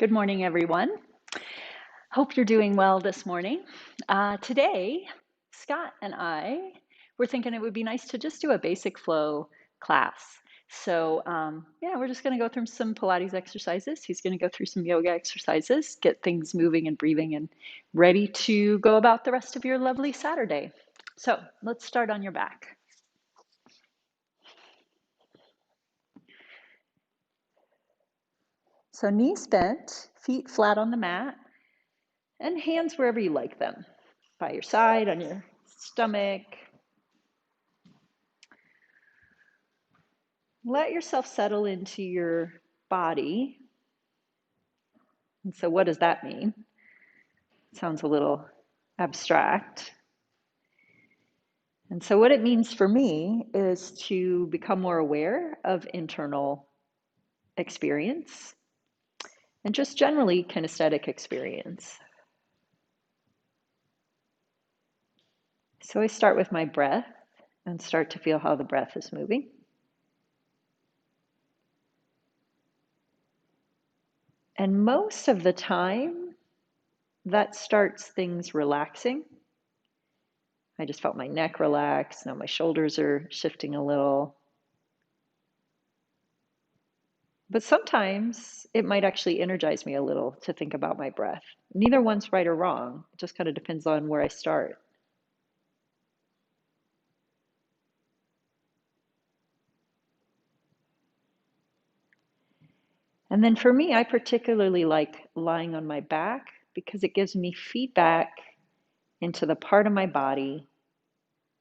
Good morning, everyone. Hope you're doing well this morning. Today, Scott and I were thinking it would be nice to just do a basic flow class. So, we're just going to go through some Pilates exercises. He's going to go through some yoga exercises, get things moving and breathing, and ready to go about the rest of your lovely Saturday. So, let's start on your back. So, knees bent, feet flat on the mat, and hands wherever you like them, by your side, on your stomach. Let yourself settle into your body. And so, what does that mean? It sounds a little abstract. And so, what it means for me is to become more aware of internal experience and just generally kinesthetic experience. So, I start with my breath and start to feel how the breath is moving. And most of the time, that starts things relaxing. I just felt my neck relax. Now my shoulders are shifting a little. But sometimes it might actually energize me a little to think about my breath. Neither one's right or wrong. It just kind of depends on where I start. And then for me, I particularly like lying on my back because it gives me feedback into the part of my body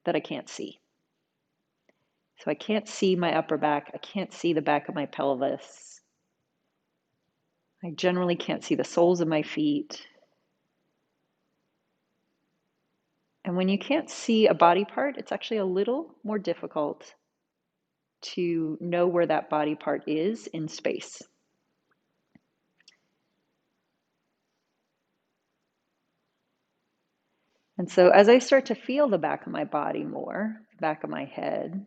that I can't see. So I can't see my upper back. I can't see the back of my pelvis. I generally can't see the soles of my feet. And when you can't see a body part, it's actually a little more difficult to know where that body part is in space. And so as I start to feel the back of my body more, the back of my head,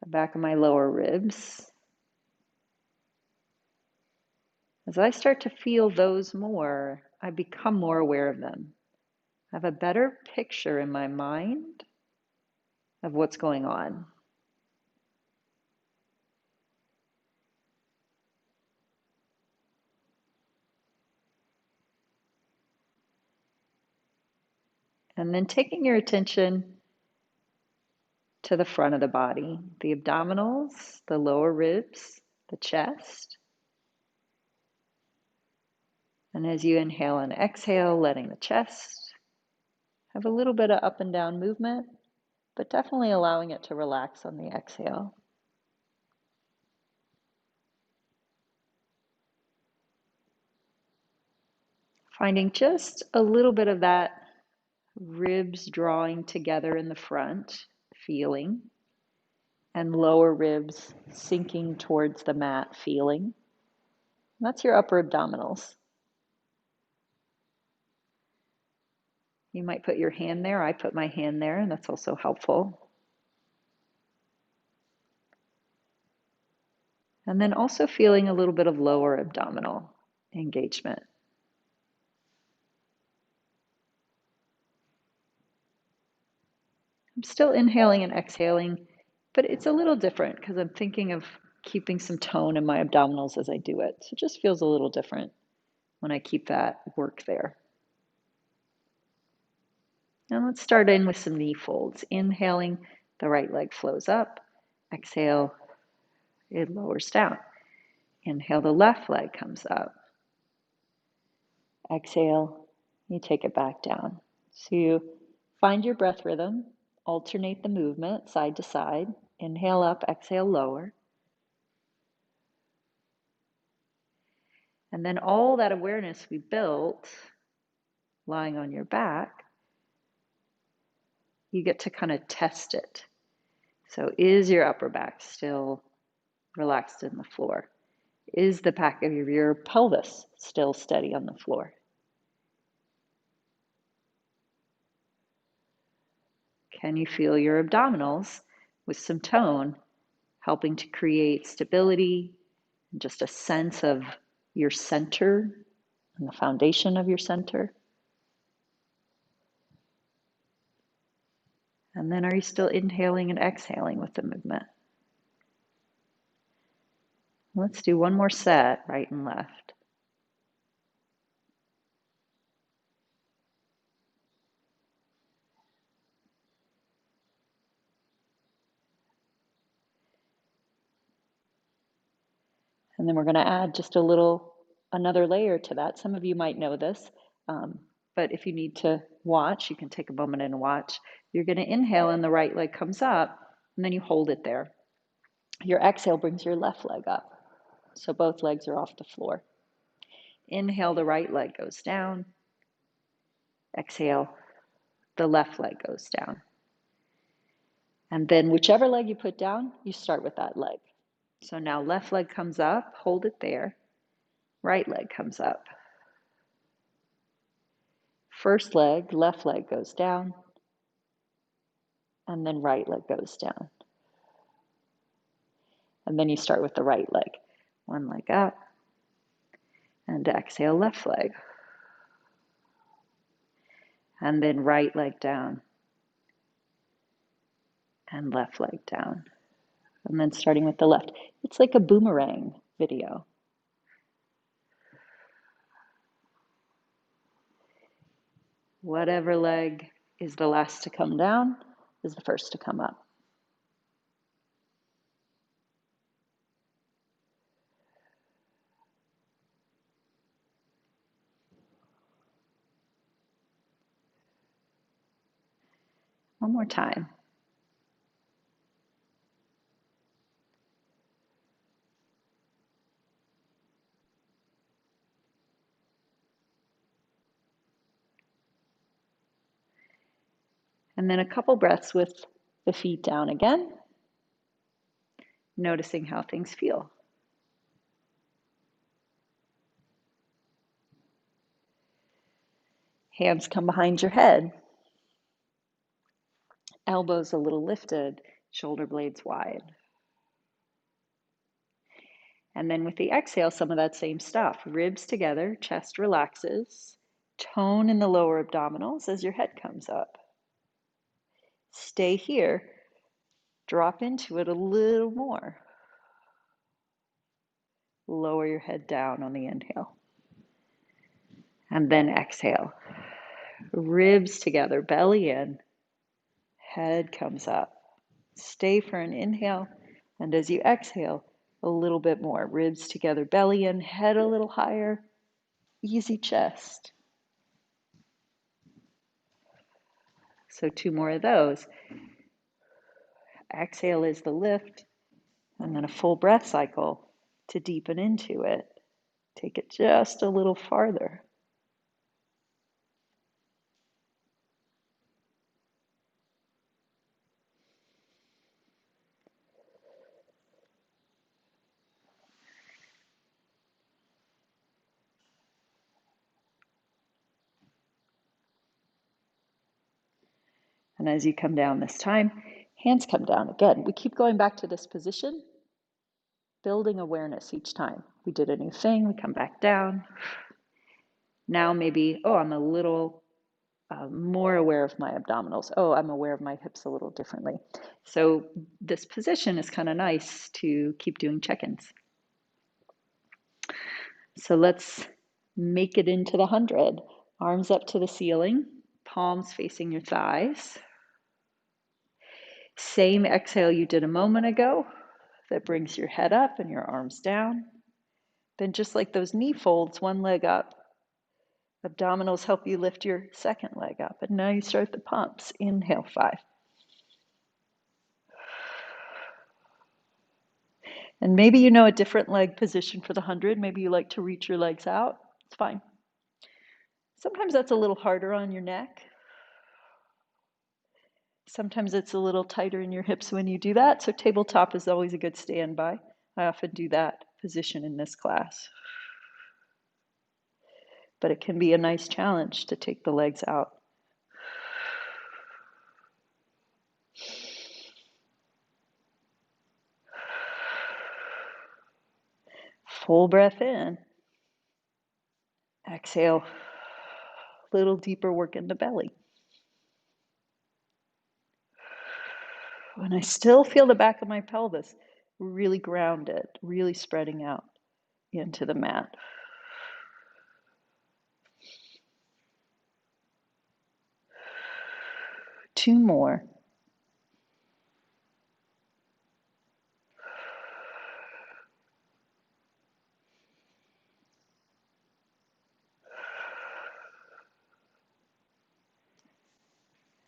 the back of my lower ribs, as I start to feel those more, I become more aware of them. I have a better picture in my mind of what's going on. And then taking your attention to the front of the body, the abdominals, the lower ribs, the chest. And as you inhale and exhale, letting the chest have a little bit of up and down movement, but definitely allowing it to relax on the exhale. Finding just a little bit of that ribs drawing together in the front, feeling, and lower ribs sinking towards the mat, feeling. That's your upper abdominals. You might put your hand there. I put my hand there, and that's also helpful. And then also feeling a little bit of lower abdominal engagement. I'm still inhaling and exhaling, but it's a little different because I'm thinking of keeping some tone in my abdominals as I do it. So it just feels a little different when I keep that work there. Now let's start in with some knee folds. Inhaling, the right leg flows up. Exhale, it lowers down. Inhale, the left leg comes up. Exhale, you take it back down. So you find your breath rhythm, alternate the movement side to side. Inhale up, exhale, lower. And then all that awareness we built lying on your back, you get to kind of test it. So is your upper back still relaxed in the floor? Is the back of your pelvis still steady on the floor? Can you feel your abdominals with some tone? helping to create stability and just a sense of your center and the foundation of your center. And then are you still inhaling and exhaling with the movement? Let's do one more set, right and left. And then we're going to add just another layer to that. Some of you might know this, but if you need to watch, you can take a moment and watch. You're going to inhale and the right leg comes up, and then you hold it there. Your exhale brings your left leg up. So both legs are off the floor. Inhale, the right leg goes down. Exhale, the left leg goes down. And then whichever leg you put down, you start with that leg. So now left leg comes up, hold it there. Right leg comes up. First leg, left leg goes down. And then right leg goes down. And then you start with the right leg. One leg up. And exhale, left leg. And then right leg down. And left leg down. And then starting with the left. It's like a boomerang video. Whatever leg is the last to come down is the first to come up. One more time. And then a couple breaths with the feet down again, noticing how things feel. Hands come behind your head. Elbows a little lifted, shoulder blades wide. And then with the exhale, some of that same stuff. Ribs together, chest relaxes. Tone in the lower abdominals as your head comes up. Stay here. Drop into it a little more. Lower your head down on the inhale. And then exhale. Ribs together, belly in. Head comes up. Stay for an inhale. And as you exhale, a little bit more. Ribs together, belly in, head a little higher. Easy chest. So 2 more of those. Exhale is the lift, and then a full breath cycle to deepen into it. Take it just a little farther. And as you come down this time, hands come down again. We keep going back to this position, building awareness each time. We did a new thing, we come back down. Now maybe, I'm a little more aware of my abdominals. I'm aware of my hips a little differently. So this position is kind of nice to keep doing check-ins. So let's make it into the 100. Arms up to the ceiling, palms facing your thighs. Same exhale you did a moment ago that brings your head up and your arms down. Then just like those knee folds, one leg up. Abdominals help you lift your second leg up. And now you start the pumps. Inhale, 5. And maybe you know a different leg position for the 100. Maybe you like to reach your legs out. It's fine. Sometimes that's a little harder on your neck. Sometimes it's a little tighter in your hips when you do that. So tabletop is always a good standby. I often do that position in this class. But it can be a nice challenge to take the legs out. Full breath in. Exhale. Little deeper work in the belly. And I still feel the back of my pelvis really grounded, really spreading out into the mat. Two more.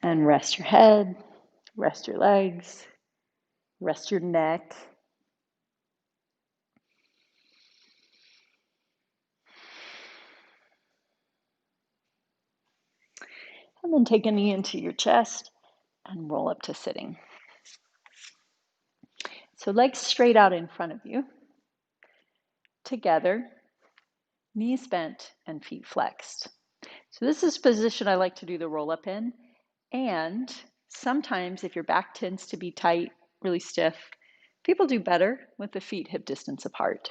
And rest your head, rest your legs, rest your neck. And then take a knee into your chest and roll up to sitting. So legs straight out in front of you, together, knees bent and feet flexed. So this is a position I like to do the roll up in. And sometimes if your back tends to be tight, really stiff, people do better with the feet hip distance apart.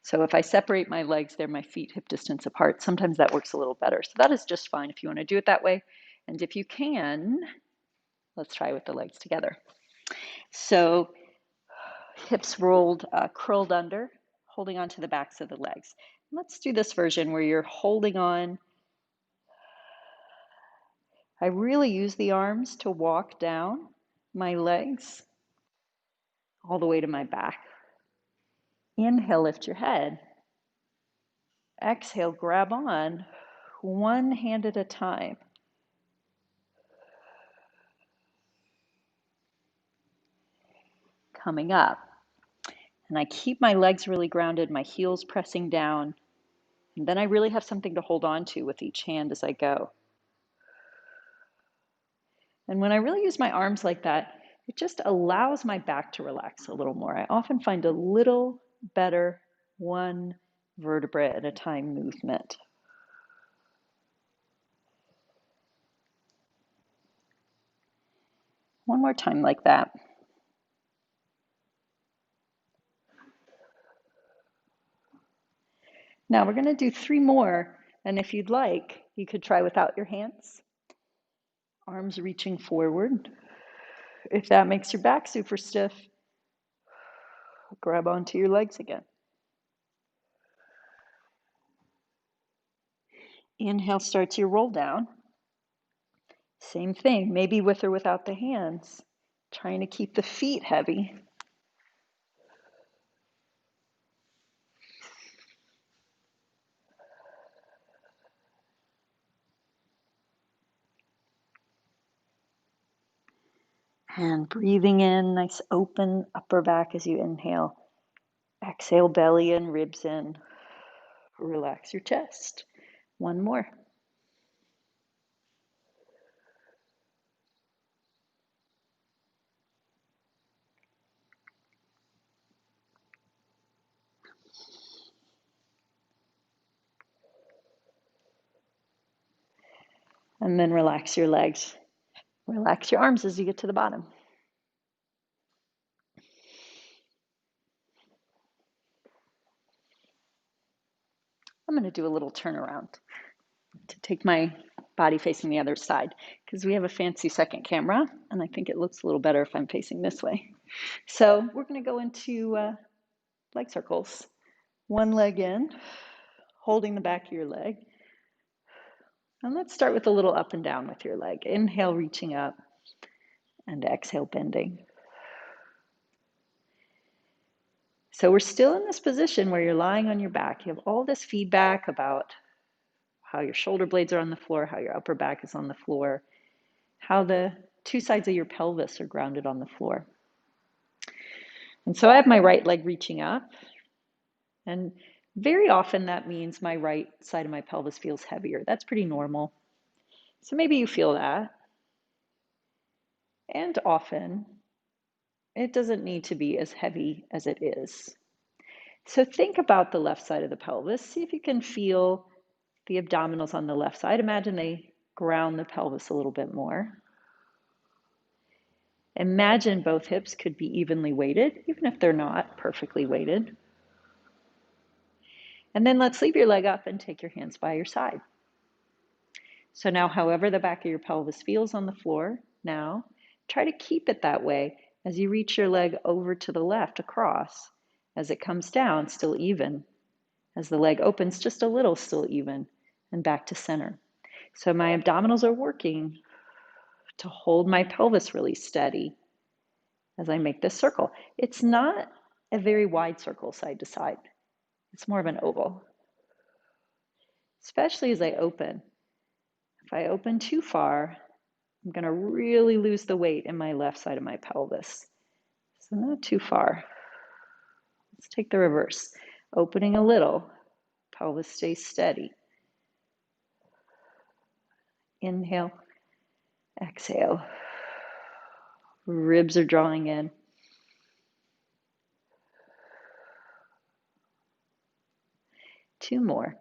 So if I separate my legs, they're my feet hip distance apart. Sometimes that works a little better. So that is just fine if you want to do it that way. And if you can, let's try with the legs together. So hips rolled, curled under, holding onto the backs of the legs. Let's do this version where you're holding on. I really use the arms to walk down my legs all the way to my back. Inhale, lift your head. Exhale, grab on, one hand at a time. Coming up. And I keep my legs really grounded, my heels pressing down. And then I really have something to hold on to with each hand as I go. And when I really use my arms like that, it just allows my back to relax a little more. I often find a little better one vertebra at a time movement. One more time like that. Now we're going to do 3 more. And if you'd like, you could try without your hands. Arms reaching forward. If that makes your back super stiff, grab onto your legs again. Inhale starts your roll down. Same thing, maybe with or without the hands. Trying to keep the feet heavy. And breathing in, nice open upper back as you inhale. Exhale, belly in, ribs in. Relax your chest. One more. And then relax your legs. Relax your arms as you get to the bottom. I'm going to do a little turnaround to take my body facing the other side because we have a fancy second camera and I think it looks a little better if I'm facing this way. So we're going to go into leg circles. One leg in, holding the back of your leg. And let's start with a little up and down with your leg. Inhale, reaching up, and exhale, bending. So we're still in this position where you're lying on your back. You have all this feedback about how your shoulder blades are on the floor, how your upper back is on the floor, how the 2 sides of your pelvis are grounded on the floor. And so I have my right leg reaching up, and very often that means my right side of my pelvis feels heavier. That's pretty normal. So maybe you feel that. And often it doesn't need to be as heavy as it is. So think about the left side of the pelvis. See if you can feel the abdominals on the left side. Imagine they ground the pelvis a little bit more. Imagine both hips could be evenly weighted, even if they're not perfectly weighted. And then let's leave your leg up and take your hands by your side. So now, however the back of your pelvis feels on the floor, now try to keep it that way as you reach your leg over to the left across. As it comes down, still even. As the leg opens just a little, still even, and back to center. So my abdominals are working to hold my pelvis really steady as I make this circle. It's not a very wide circle side to side. It's more of an oval, especially as I open. If I open too far, I'm going to really lose the weight in my left side of my pelvis. So not too far. Let's take the reverse. Opening a little, pelvis stays steady. Inhale, exhale. Ribs are drawing in. Two more.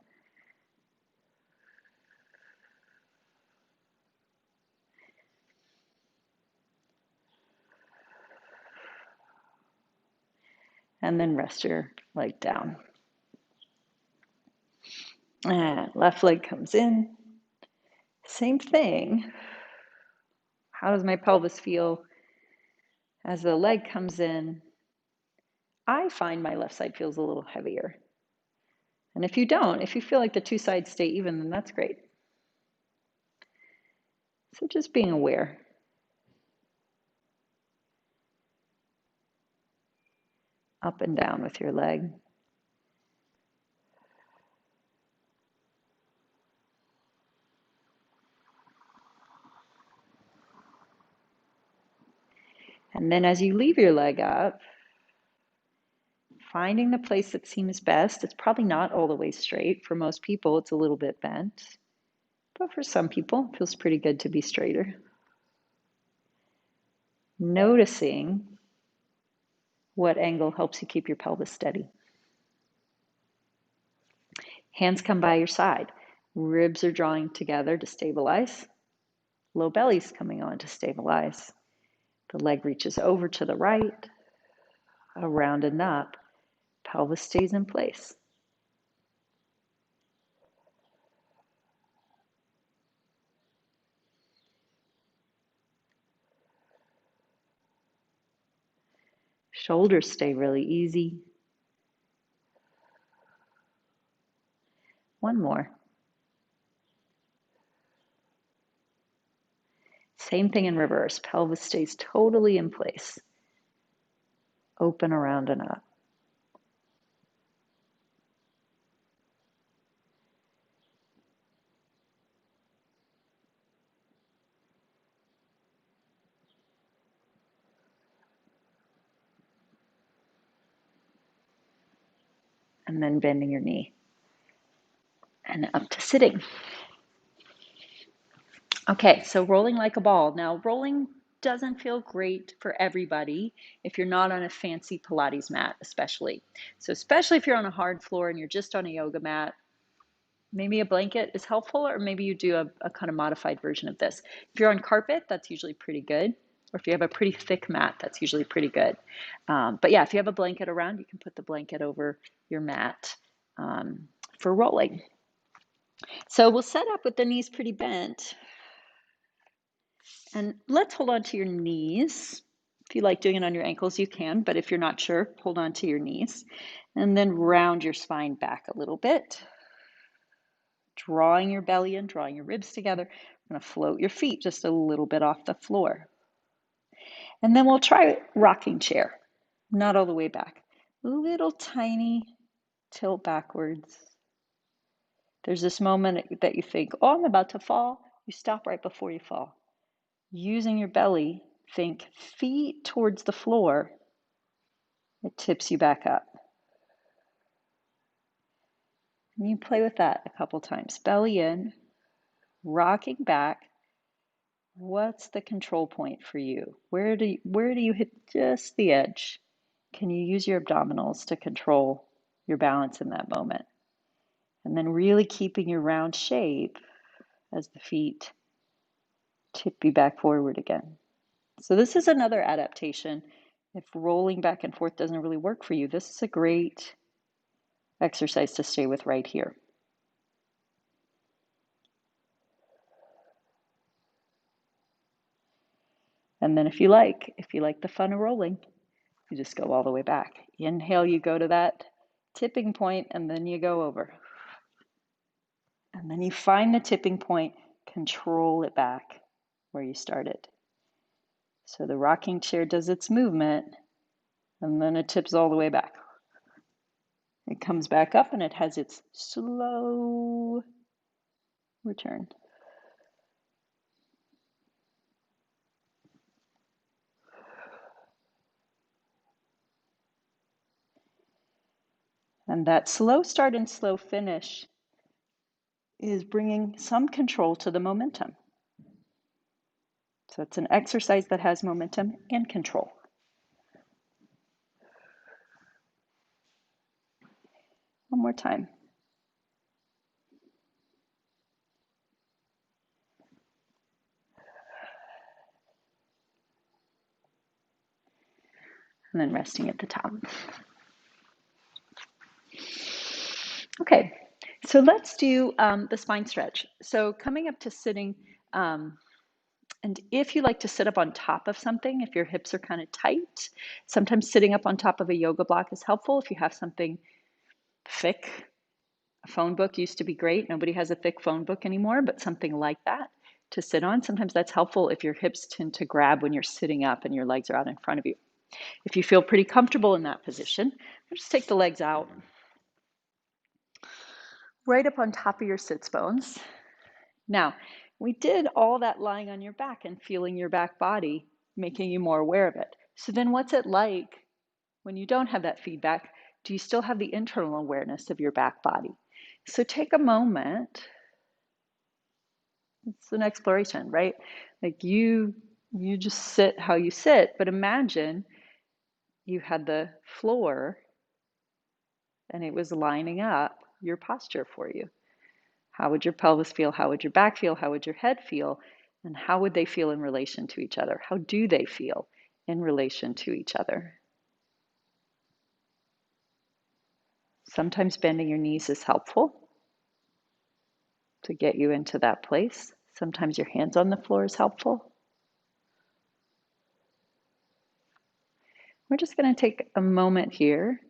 And then rest your leg down. And left leg comes in. Same thing. How does my pelvis feel as the leg comes in? I find my left side feels a little heavier. And if you don't, if you feel like the two sides stay even, then that's great. So just being aware. Up and down with your leg. And then as you leave your leg up, finding the place that seems best. It's probably not all the way straight. For most people, it's a little bit bent. But for some people, it feels pretty good to be straighter. Noticing what angle helps you keep your pelvis steady. Hands come by your side. Ribs are drawing together to stabilize. Low belly's coming on to stabilize. The leg reaches over to the right, around and up. Pelvis stays in place. Shoulders stay really easy. One more. Same thing in reverse. Pelvis stays totally in place. Open around and up. And then bending your knee. And up to sitting. Okay, so rolling like a ball. Now, rolling doesn't feel great for everybody if you're not on a fancy Pilates mat, especially. So especially if you're on a hard floor and you're just on a yoga mat, maybe a blanket is helpful, or maybe you do a kind of modified version of this. If you're on carpet, that's usually pretty good. Or if you have a pretty thick mat, that's usually pretty good. But yeah, if you have a blanket around, you can put the blanket over your mat for rolling. So we'll set up with the knees pretty bent. And let's hold on to your knees. If you like doing it on your ankles, you can, but if you're not sure, hold on to your knees. And then round your spine back a little bit. Drawing your belly in, drawing your ribs together. We're going to float your feet just a little bit off the floor. And then we'll try rocking chair. Not all the way back. A little tiny tilt backwards. There's this moment that you think, oh, I'm about to fall. You stop right before you fall. Using your belly, think feet towards the floor. It tips you back up. And you play with that a couple times. Belly in, rocking back. What's the control point for you? Where do you hit just the edge? Can you use your abdominals to control your balance in that moment? And then really keeping your round shape as the feet tip you back forward again. So this is another adaptation. If rolling back and forth doesn't really work for you, this is a great exercise to stay with right here. And then if you like the fun of rolling, you just go all the way back. Inhale, you go to that tipping point, and then you go over. And then you find the tipping point, control it back where you started. So the rocking chair does its movement, and then it tips all the way back. It comes back up, and it has its slow return. And that slow start and slow finish is bringing some control to the momentum. So it's an exercise that has momentum and control. One more time. And then resting at the top. Okay, so let's do the spine stretch. So coming up to sitting, and if you like to sit up on top of something, if your hips are kind of tight, sometimes sitting up on top of a yoga block is helpful. If you have something thick, a phone book used to be great. Nobody has a thick phone book anymore, but something like that to sit on. Sometimes that's helpful if your hips tend to grab when you're sitting up and your legs are out in front of you. If you feel pretty comfortable in that position, just take the legs out right up on top of your sits bones. Now, we did all that lying on your back and feeling your back body, making you more aware of it. So then what's it like when you don't have that feedback? Do you still have the internal awareness of your back body? So take a moment. It's an exploration, right? Like you just sit how you sit, but imagine you had the floor and it was lining up your posture for you. How would your pelvis feel? How would your back feel? How would your head feel? And how would they feel in relation to each other? How do they feel in relation to each other? Sometimes bending your knees is helpful to get you into that place. Sometimes your hands on the floor is helpful. We're just going to take a moment here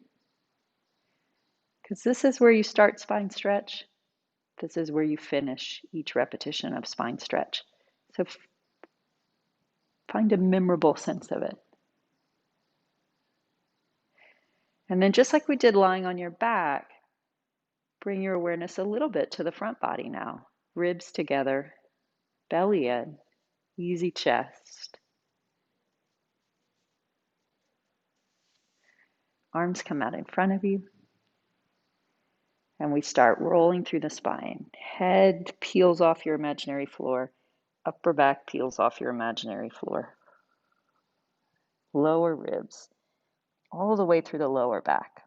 because this is where you start spine stretch. This is where you finish each repetition of spine stretch. So find a memorable sense of it. And then just like we did lying on your back, bring your awareness a little bit to the front body now. Ribs together, belly in, easy chest. Arms come out in front of you. And we start rolling through the spine. Head peels off your imaginary floor. Upper back peels off your imaginary floor. Lower ribs, all the way through the lower back.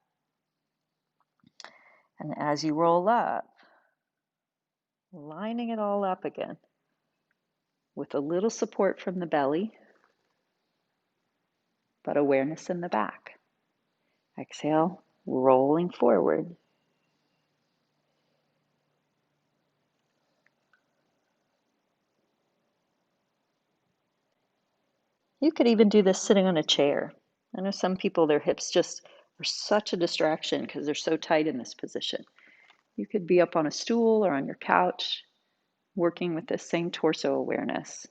And as you roll up, lining it all up again with a little support from the belly, but awareness in the back. Exhale, rolling forward. You could even do this sitting on a chair. I know some people, their hips just are such a distraction because they're so tight in this position. You could be up on a stool or on your couch, working with this same torso awareness.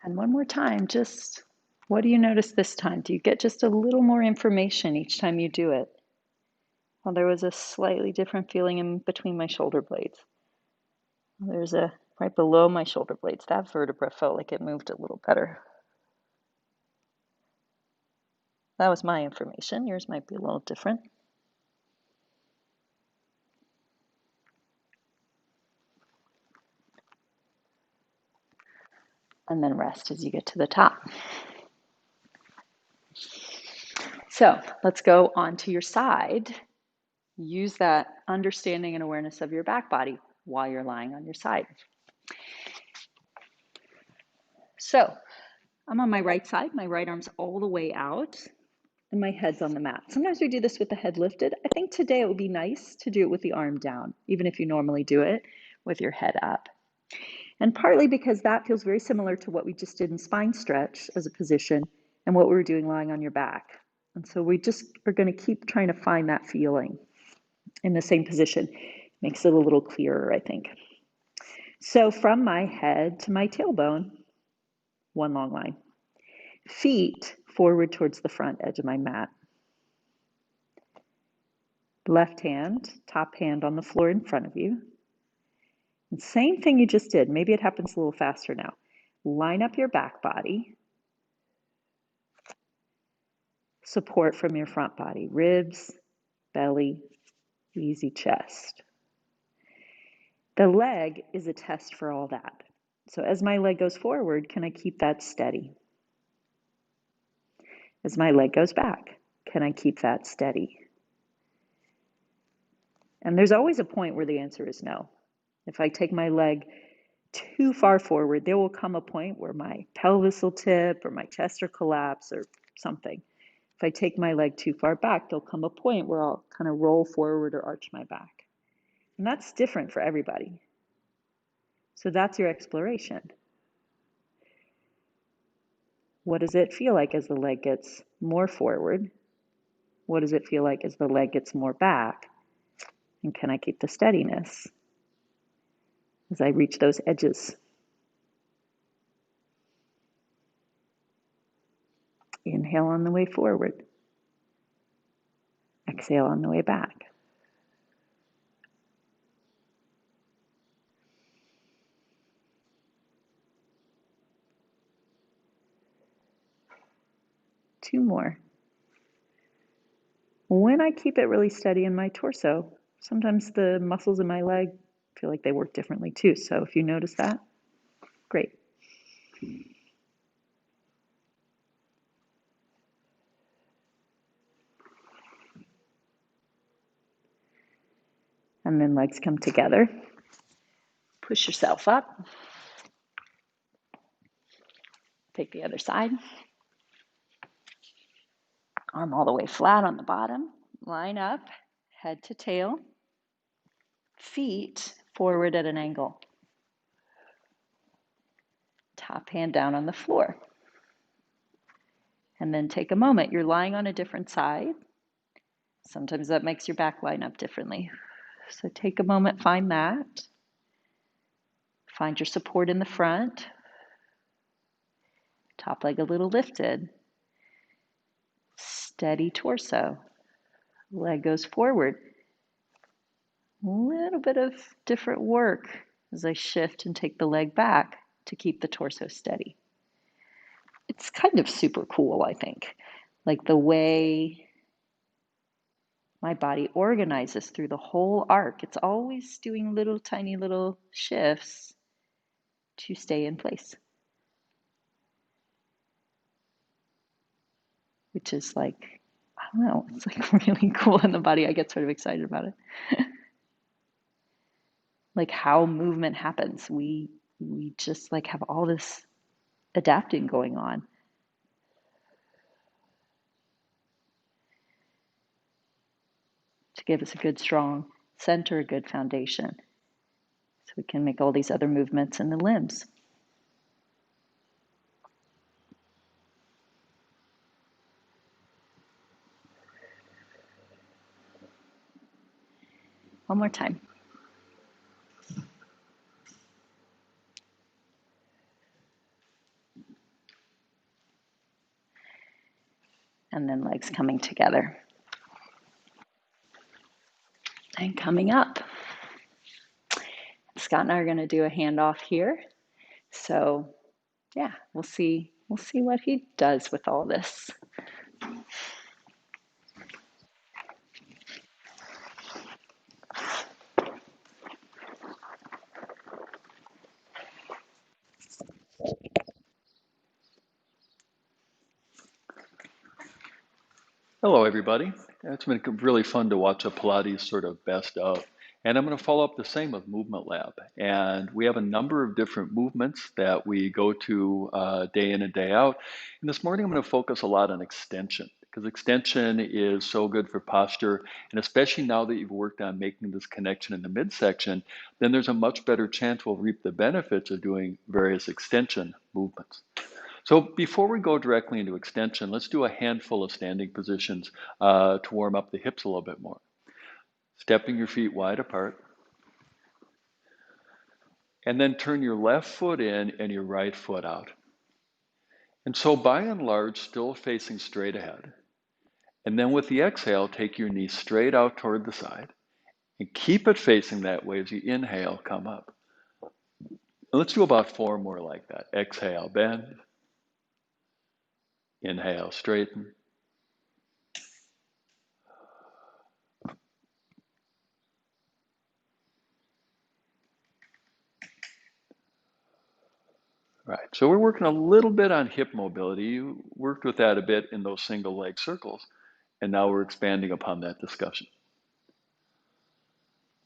And one more time, just what do you notice this time? Do you get just a little more information each time you do it? Well, there was a slightly different feeling in between my shoulder blades. There's a right below my shoulder blades. That vertebra felt like it moved a little better. That was my information. Yours might be a little different. And then rest as you get to the top. So let's go on to your side. Use that understanding and awareness of your back body while you're lying on your side. So I'm on my right side. My right arm's all the way out and my head's on the mat. Sometimes we do this with the head lifted. I think today it would be nice to do it with the arm down, even if you normally do it with your head up. And partly because that feels very similar to what we just did in spine stretch as a position and what we were doing lying on your back. And so we just are going to keep trying to find that feeling in the same position. Makes it a little clearer, I think. So from my head to my tailbone, one long line. Feet forward towards the front edge of my mat. Left hand, top hand on the floor in front of you. And same thing you just did. Maybe it happens a little faster now. Line up your back body. Support from your front body. Ribs, belly, easy chest. The leg is a test for all that. So as my leg goes forward, can I keep that steady? As my leg goes back, can I keep that steady? And there's always a point where the answer is no. If I take my leg too far forward, there will come a point where my pelvis will tip or my chest will collapse or something. If I take my leg too far back, there'll come a point where I'll kind of roll forward or arch my back. And that's different for everybody. So that's your exploration. What does it feel like as the leg gets more forward? What does it feel like as the leg gets more back? And can I keep the steadiness as I reach those edges? Inhale on the way forward. Exhale on the way back. Two more. When I keep it really steady in my torso, sometimes the muscles in my leg feel like they work differently too. So if you notice that, great. And then legs come together. Push yourself up. Take the other side. Arm all the way flat on the bottom. Line up, head to tail. Feet forward at an angle. Top hand down on the floor. And then take a moment. You're lying on a different side. Sometimes that makes your back line up differently. So take a moment, find that. Find your support in the front. Top leg a little lifted. Steady torso. Leg goes forward. A little bit of different work as I shift and take the leg back to keep the torso steady. It's kind of super cool, I think. Like the way my body organizes through the whole arc. It's always doing little tiny little shifts to stay in place. Which is like, I don't know, it's like really cool in the body. I get sort of excited about it. Like how movement happens. We just like have all this adapting going on. To give us a good strong center, a good foundation. So we can make all these other movements in the limbs. One more time. And then legs coming together. And coming up. Scott and I are going to do a handoff here. So yeah, we'll see what he does with all this. Hello, everybody. It's been really fun to watch a Pilates sort of best of. And I'm going to follow up the same with Movement Lab. And we have a number of different movements that we go to day in and day out. And this morning, I'm going to focus a lot on extension because extension is so good for posture. And especially now that you've worked on making this connection in the midsection, then there's a much better chance we'll reap the benefits of doing various extension movements. So before we go directly into extension, let's do a handful of standing positions to warm up the hips a little bit more. Stepping your feet wide apart, and then turn your left foot in and your right foot out. And so by and large, still facing straight ahead. And then with the exhale, take your knee straight out toward the side and keep it facing that way as you inhale, come up. And let's do about 4 more like that. Exhale, bend. Inhale, straighten. Right, so we're working a little bit on hip mobility. You worked with that a bit in those single leg circles, and now we're expanding upon that discussion.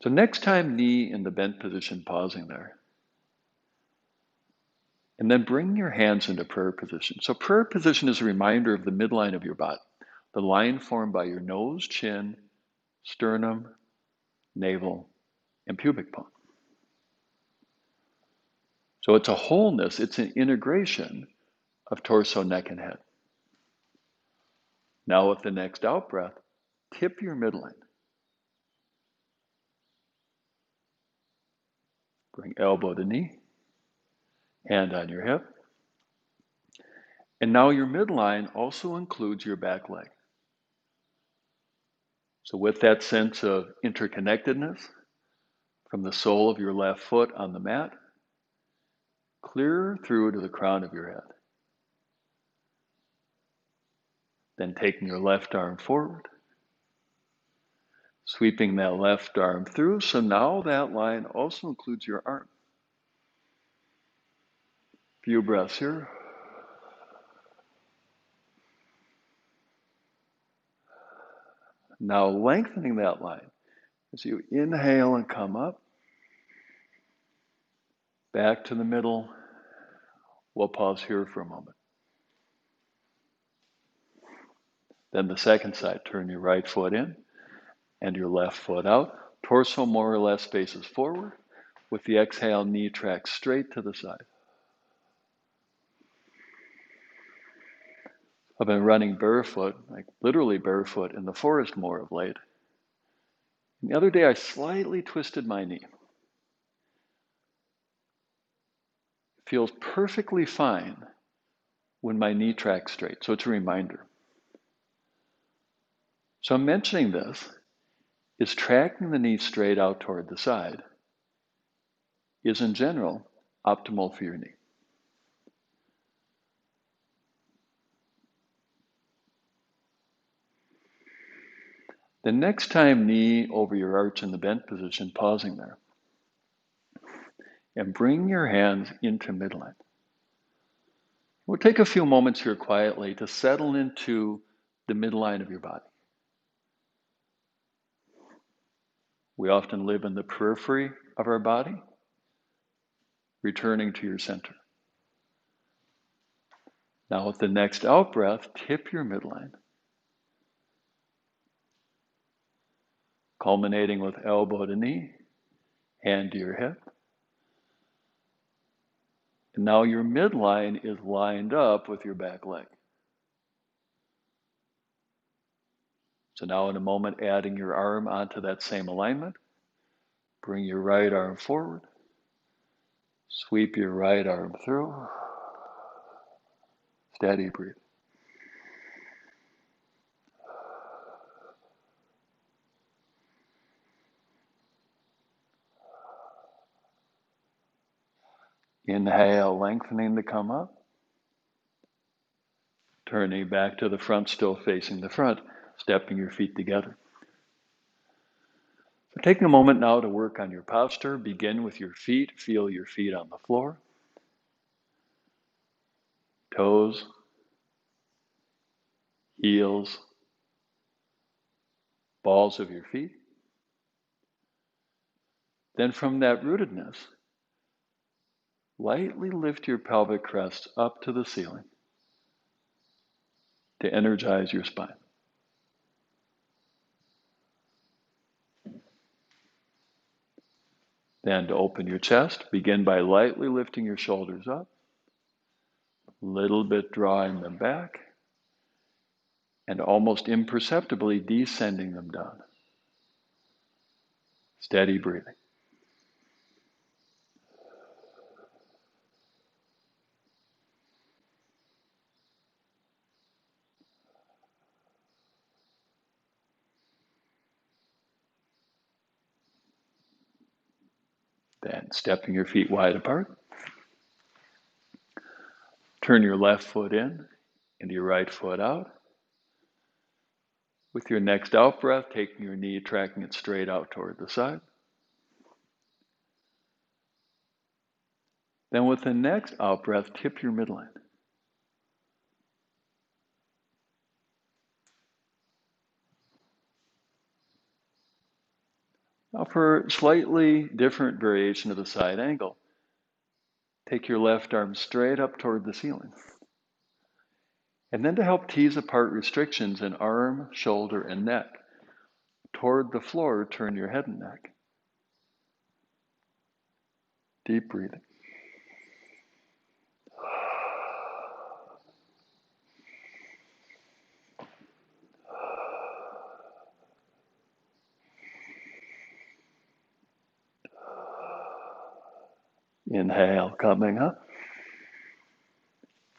So next time, knee in the bent position, pausing there. And then bring your hands into prayer position. So prayer position is a reminder of the midline of your body, the line formed by your nose, chin, sternum, navel, and pubic bone. So it's a wholeness, it's an integration of torso, neck, and head. Now with the next out breath, tip your midline. Bring elbow to knee, hand on your hip. And now your midline also includes your back leg. So with that sense of interconnectedness from the sole of your left foot on the mat, clear through to the crown of your head. Then taking your left arm forward, sweeping that left arm through. So now that line also includes your arm. Few breaths here. Now lengthening that line as you inhale and come up, back to the middle. We'll pause here for a moment. Then the second side, turn your right foot in and your left foot out. Torso more or less faces forward. With the exhale, knee tracks straight to the side. I've been running barefoot, like literally barefoot, in the forest more of late. And the other day, I slightly twisted my knee. It feels perfectly fine when my knee tracks straight, so it's a reminder. So I'm mentioning this is tracking the knee straight out toward the side is in general optimal for your knee. The next time, knee over your arch in the bent position, pausing there. And bring your hands into midline. We'll take a few moments here quietly to settle into the midline of your body. We often live in the periphery of our body, returning to your center. Now with the next out breath, tip your midline, culminating with elbow to knee, hand to your hip. And now your midline is lined up with your back leg. So now in a moment, adding your arm onto that same alignment, bring your right arm forward, sweep your right arm through, steady breathe. Inhale, lengthening to come up. Turning back to the front, still facing the front, stepping your feet together. So taking a moment now to work on your posture. Begin with your feet. Feel your feet on the floor. Toes, heels, balls of your feet. Then from that rootedness, lightly lift your pelvic crest up to the ceiling to energize your spine. Then to open your chest, begin by lightly lifting your shoulders up, a little bit drawing them back, and almost imperceptibly descending them down. Steady breathing. Then stepping your feet wide apart. Turn your left foot in and your right foot out. With your next out breath, taking your knee, tracking it straight out toward the side. Then with the next out breath, tip your midline. Now for a slightly different variation of the side angle, take your left arm straight up toward the ceiling. And then to help tease apart restrictions in arm, shoulder, and neck, toward the floor, turn your head and neck. Deep breathing. Inhale, coming up,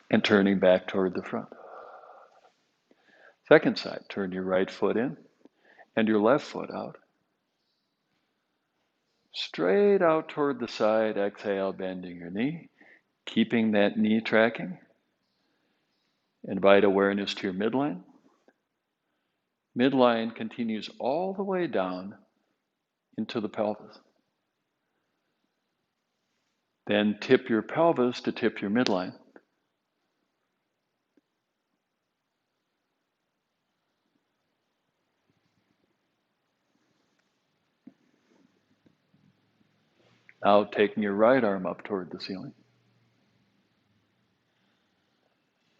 and turning back toward the front. Second side, turn your right foot in and your left foot out. Straight out toward the side, exhale, bending your knee, keeping that knee tracking. Invite awareness to your midline. Midline continues all the way down into the pelvis. Then tip your pelvis to tip your midline. Now taking your right arm up toward the ceiling.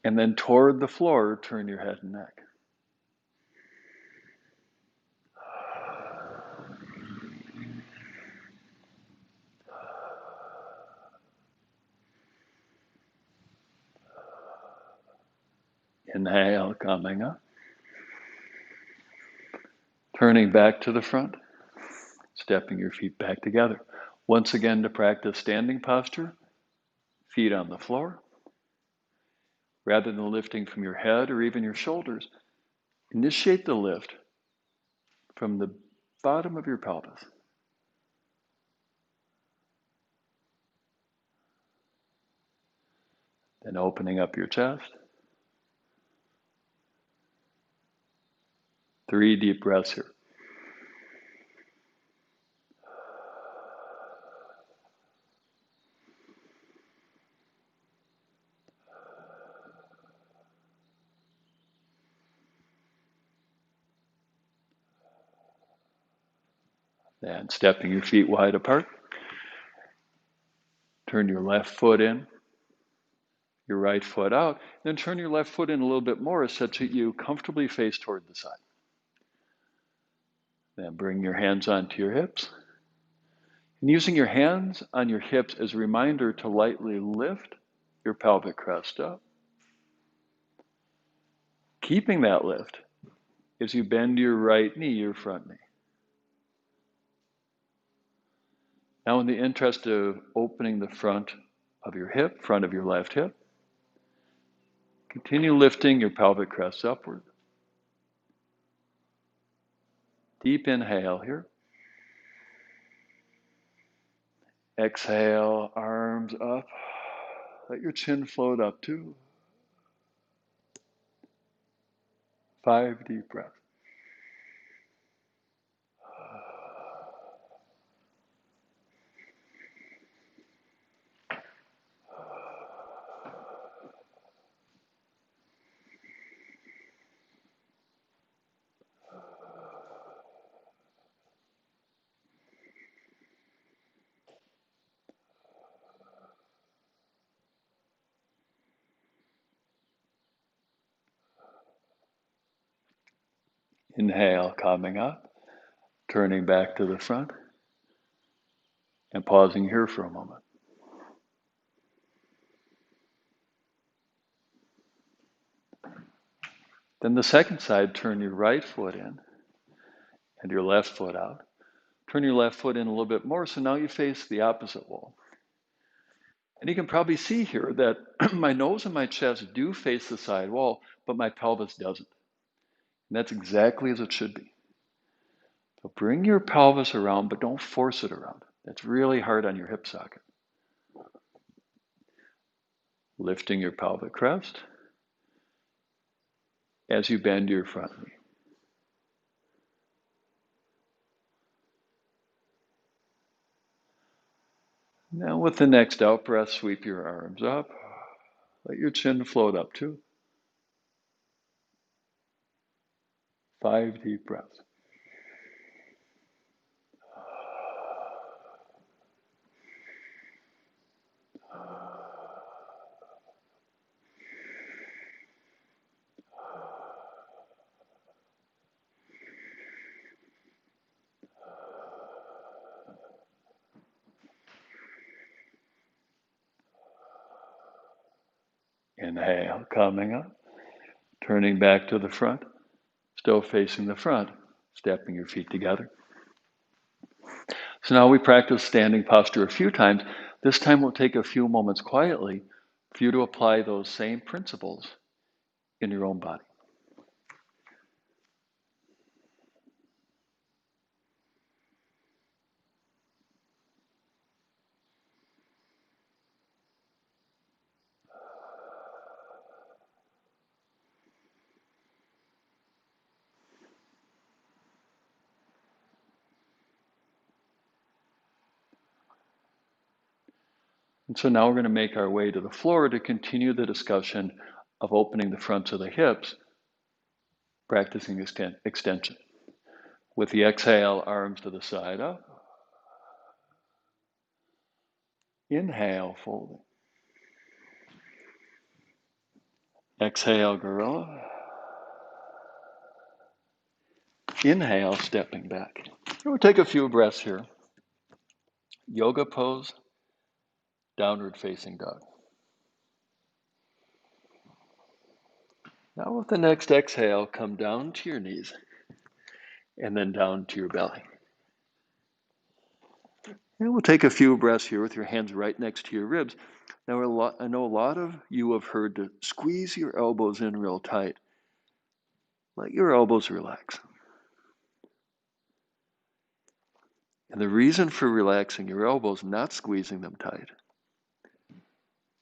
And then toward the floor, turn your head and neck. Inhale, coming up. Turning back to the front, stepping your feet back together. Once again to practice standing posture, feet on the floor. Rather than lifting from your head or even your shoulders, initiate the lift from the bottom of your pelvis. Then opening up your chest. 3 deep breaths here. Then stepping your feet wide apart. Turn your left foot in, your right foot out. Then turn your left foot in a little bit more such that you comfortably face toward the side. Then bring your hands onto your hips. And using your hands on your hips as a reminder to lightly lift your pelvic crest up. Keeping that lift as you bend your right knee, your front knee. Now in the interest of opening the front of your hip, front of your left hip, continue lifting your pelvic crest upward. Deep inhale here. Exhale, arms up. Let your chin float up too. 5 deep breaths. Inhale, coming up, turning back to the front, and pausing here for a moment. Then the second side, turn your right foot in and your left foot out. Turn your left foot in a little bit more, so now you face the opposite wall. And you can probably see here that my nose and my chest do face the side wall, but my pelvis doesn't. And that's exactly as it should be. So bring your pelvis around, but don't force it around. That's really hard on your hip socket. Lifting your pelvic crest as you bend your front knee. Now with the next out breath, sweep your arms up. Let your chin float up too. 5 deep breaths. Inhale, coming up, turning back to the front, still facing the front, stepping your feet together. So now we practice standing posture a few times. This time we'll take a few moments quietly for you to apply those same principles in your own body. And so now we're going to make our way to the floor to continue the discussion of opening the fronts of the hips, practicing extension. With the exhale, arms to the side up. Inhale, folding. Exhale, gorilla. Inhale, stepping back. We'll take a few breaths here. Yoga pose, downward facing dog. Now with the next exhale, come down to your knees and then down to your belly. And we'll take a few breaths here with your hands right next to your ribs. Now I know a lot of you have heard to squeeze your elbows in real tight. Let your elbows relax. And the reason for relaxing your elbows, not squeezing them tight,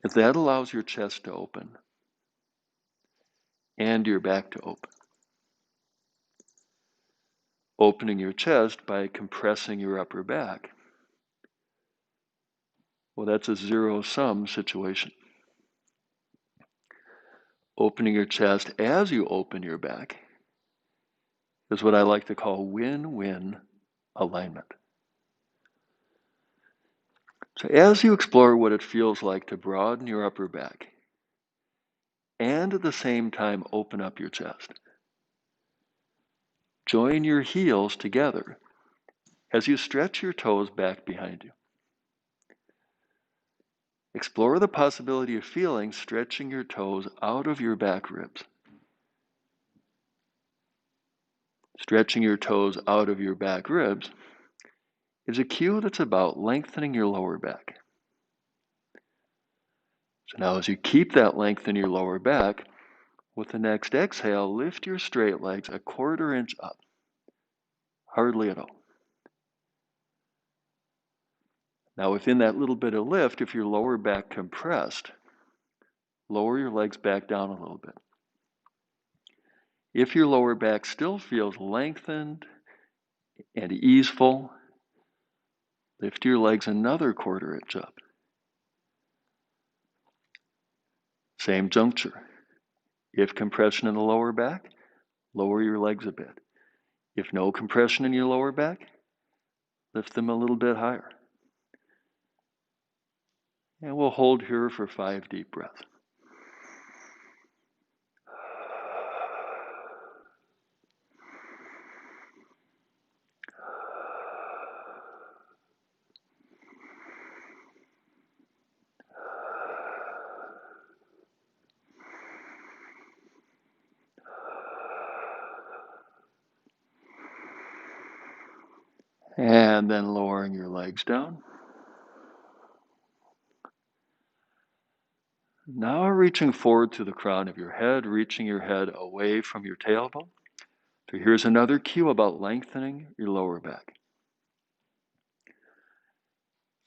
is that allows your chest to open and your back to open. Opening your chest by compressing your upper back. Well, that's a zero-sum situation. Opening your chest as you open your back is what I like to call win-win alignment. So as you explore what it feels like to broaden your upper back and at the same time open up your chest, join your heels together as you stretch your toes back behind you. Explore the possibility of feeling stretching your toes out of your back ribs. Stretching your toes out of your back ribs is a cue that's about lengthening your lower back. So now as you keep that length in your lower back, with the next exhale, lift your straight legs a 1/4 inch up. Hardly at all. Now within that little bit of lift, if your lower back compressed, lower your legs back down a little bit. If your lower back still feels lengthened and easeful, lift your legs another 1/4 inch up. Same juncture. If compression in the lower back, lower your legs a bit. If no compression in your lower back, lift them a little bit higher. And we'll hold here for 5 deep breaths. And then lowering your legs down. Now reaching forward to the crown of your head, reaching your head away from your tailbone. So here's another cue about lengthening your lower back.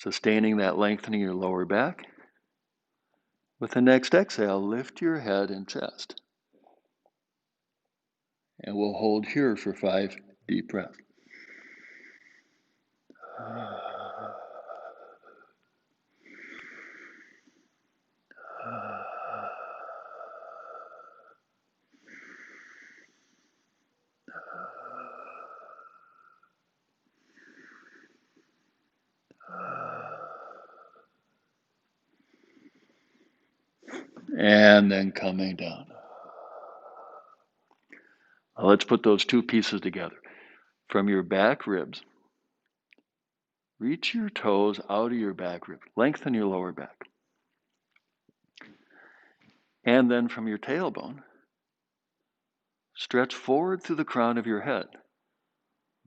Sustaining that lengthening your lower back. With the next exhale, lift your head and chest. And we'll hold here for 5 deep breaths. And then coming down. Now let's put those two pieces together. From your back ribs, reach your toes out of your back ribs. Lengthen your lower back. And then from your tailbone, stretch forward through the crown of your head,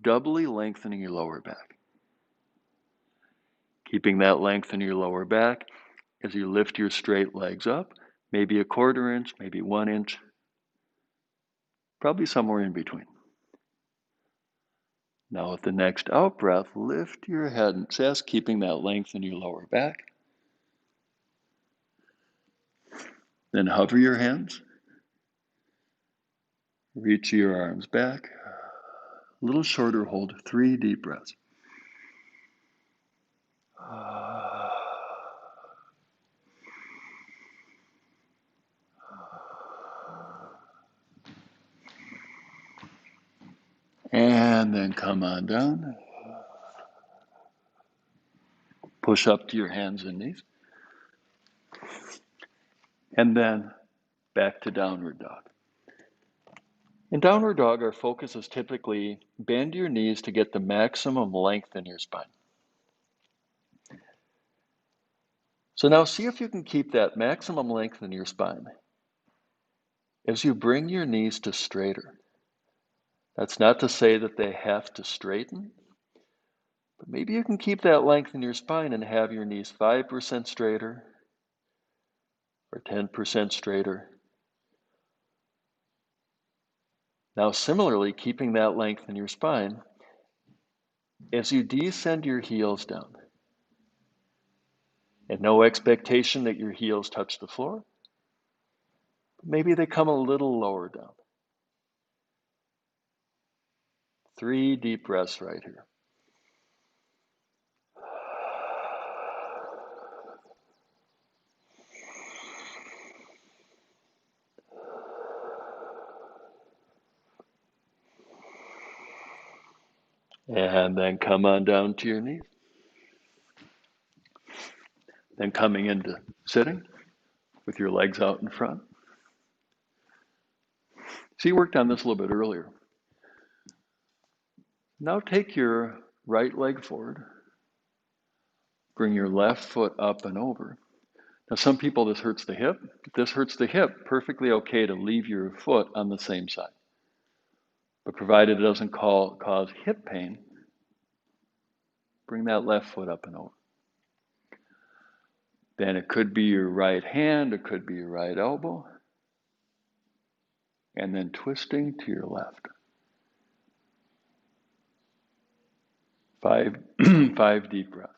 doubly lengthening your lower back. Keeping that length in your lower back as you lift your straight legs up, maybe a 1/4 inch, maybe 1 inch, probably somewhere in between. Now with the next out breath, lift your head and chest, keeping that length in your lower back. Then hover your hands, reach your arms back. A little shorter hold, 3 deep breaths. And then come on down. Push up to your hands and knees. And then back to downward dog. In downward dog, our focus is typically bend your knees to get the maximum length in your spine. So now see if you can keep that maximum length in your spine as you bring your knees to straighter. That's not to say that they have to straighten, but maybe you can keep that length in your spine and have your knees 5% straighter or 10% straighter. Now similarly, keeping that length in your spine, as you descend your heels down, and no expectation that your heels touch the floor, maybe they come a little lower down. 3 deep breaths right here. And then come on down to your knees. Then coming into sitting with your legs out in front. So you worked on this a little bit earlier. Now take your right leg forward. Bring your left foot up and over. Now some people this hurts the hip. If this hurts the hip, perfectly okay to leave your foot on the same side. But provided it doesn't cause hip pain, bring that left foot up and over. Then it could be your right hand, it could be your right elbow. And then twisting to your left. 5, 5 deep breaths.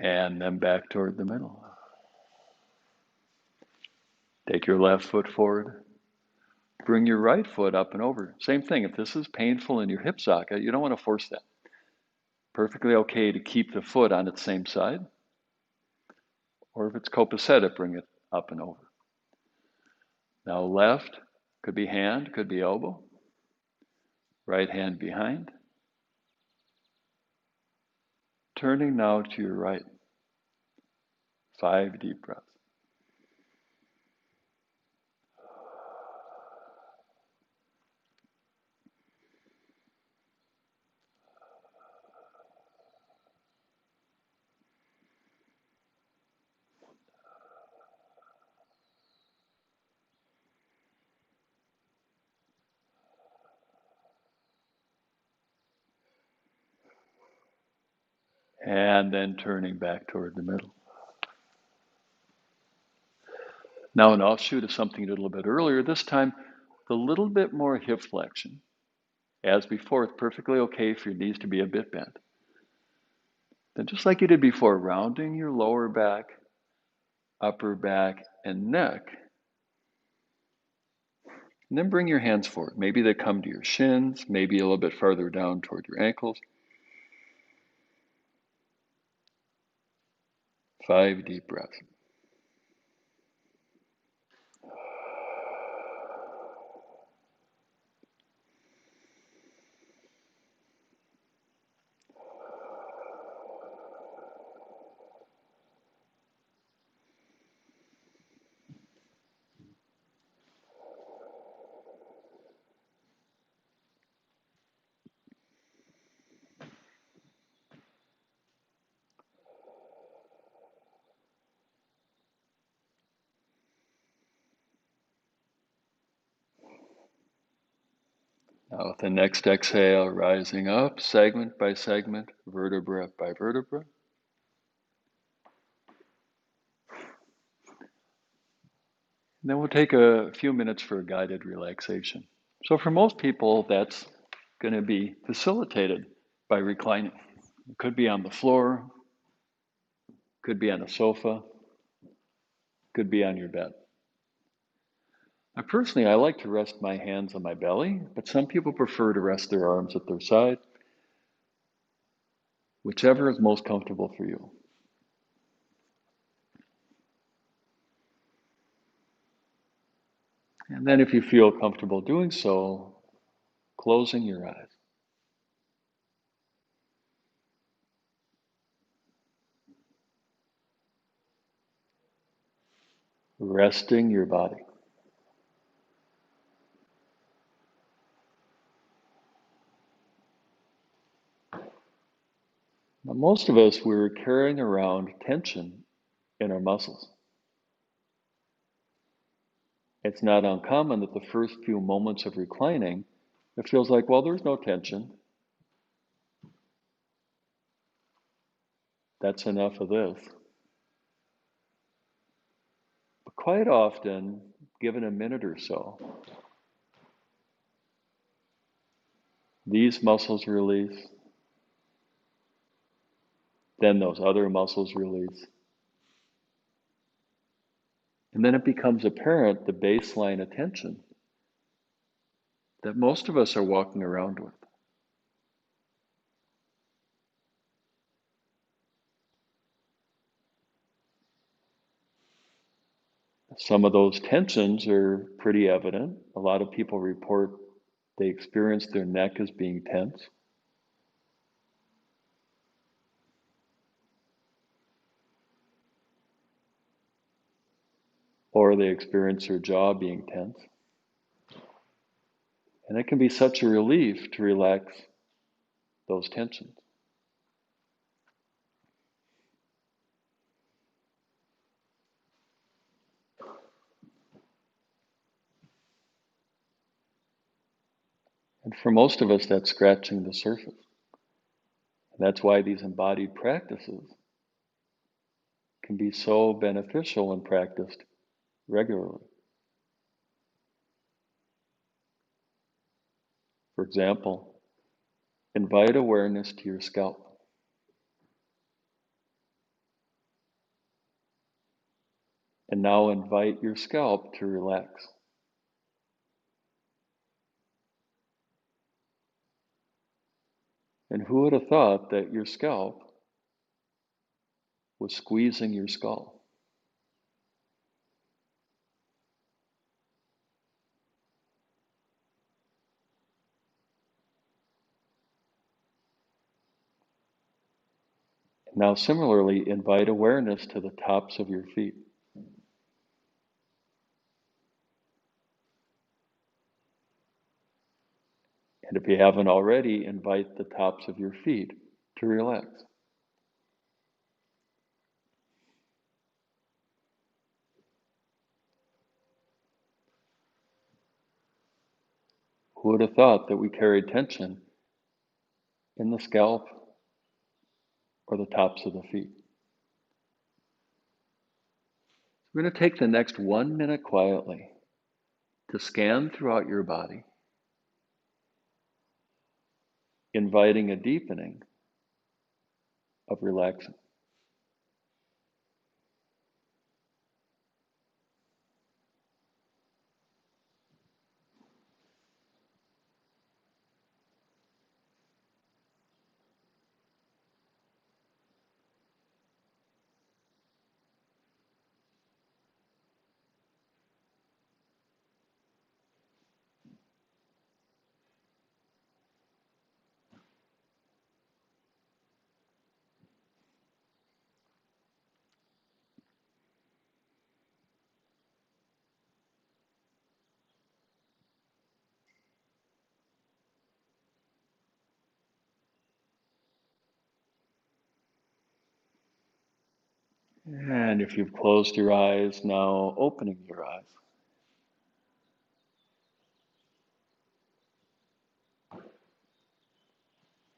And then back toward the middle. Take your left foot forward. Bring your right foot up and over. Same thing, if this is painful in your hip socket, you don't want to force that. Perfectly okay to keep the foot on its same side. Or if it's copacetic, bring it up and over. Now left, could be hand, could be elbow. Right hand behind. Turning now to your right. 5 deep breaths. And then turning back toward the middle. Now an offshoot of something a little bit earlier, this time a little bit more hip flexion. As before, it's perfectly okay for your knees to be a bit bent. Then just like you did before, rounding your lower back, upper back, and neck. And then bring your hands forward. Maybe they come to your shins, maybe a little bit farther down toward your ankles. 5 deep breaths. Now with the next exhale, rising up, segment by segment, vertebra by vertebra. And then we'll take a few minutes for a guided relaxation. So for most people, that's going to be facilitated by reclining. It could be on the floor, could be on a sofa, could be on your bed. Now, personally, I like to rest my hands on my belly, but some people prefer to rest their arms at their side, whichever is most comfortable for you. And then if you feel comfortable doing so, closing your eyes. Resting your body. Now, most of us, we're carrying around tension in our muscles. It's not uncommon that the first few moments of reclining, it feels like, well, there's no tension. That's enough of this. But quite often, given a minute or so, these muscles release, then those other muscles release. And then it becomes apparent the baseline attention that most of us are walking around with. Some of those tensions are pretty evident. A lot of people report they experience their neck as being tense. Or they experience their jaw being tense. And it can be such a relief to relax those tensions. And for most of us, that's scratching the surface. And that's why these embodied practices can be so beneficial when practiced regularly. For example, invite awareness to your scalp. And now invite your scalp to relax. And who would have thought that your scalp was squeezing your skull? Now, similarly, invite awareness to the tops of your feet. And if you haven't already, invite the tops of your feet to relax. Who would have thought that we carried tension in the scalp or the tops of the feet? We're going to take the next 1 minute quietly to scan throughout your body, inviting a deepening of relaxing. And if you've closed your eyes, now opening your eyes.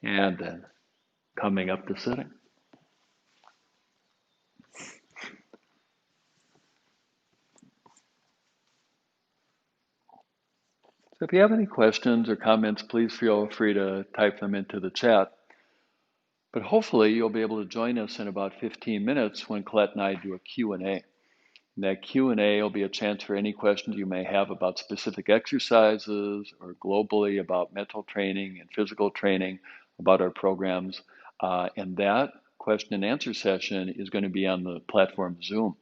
And then coming up to sitting. So if you have any questions or comments, please feel free to type them into the chat. But hopefully you'll be able to join us in about 15 minutes when Colette and I do a Q&A. And that Q&A will be a chance for any questions you may have about specific exercises or globally about mental training and physical training, about our programs. And that question and answer session is going to be on the platform Zoom.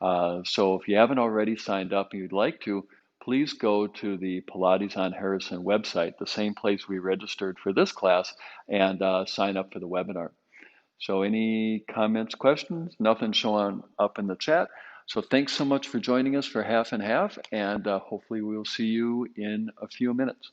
So if you haven't already signed up and you'd like to, please go to the Pilates on Harrison website, the same place we registered for this class, and sign up for the webinar. So any comments, questions? Nothing showing up in the chat. So thanks so much for joining us for half and half, and hopefully we'll see you in a few minutes.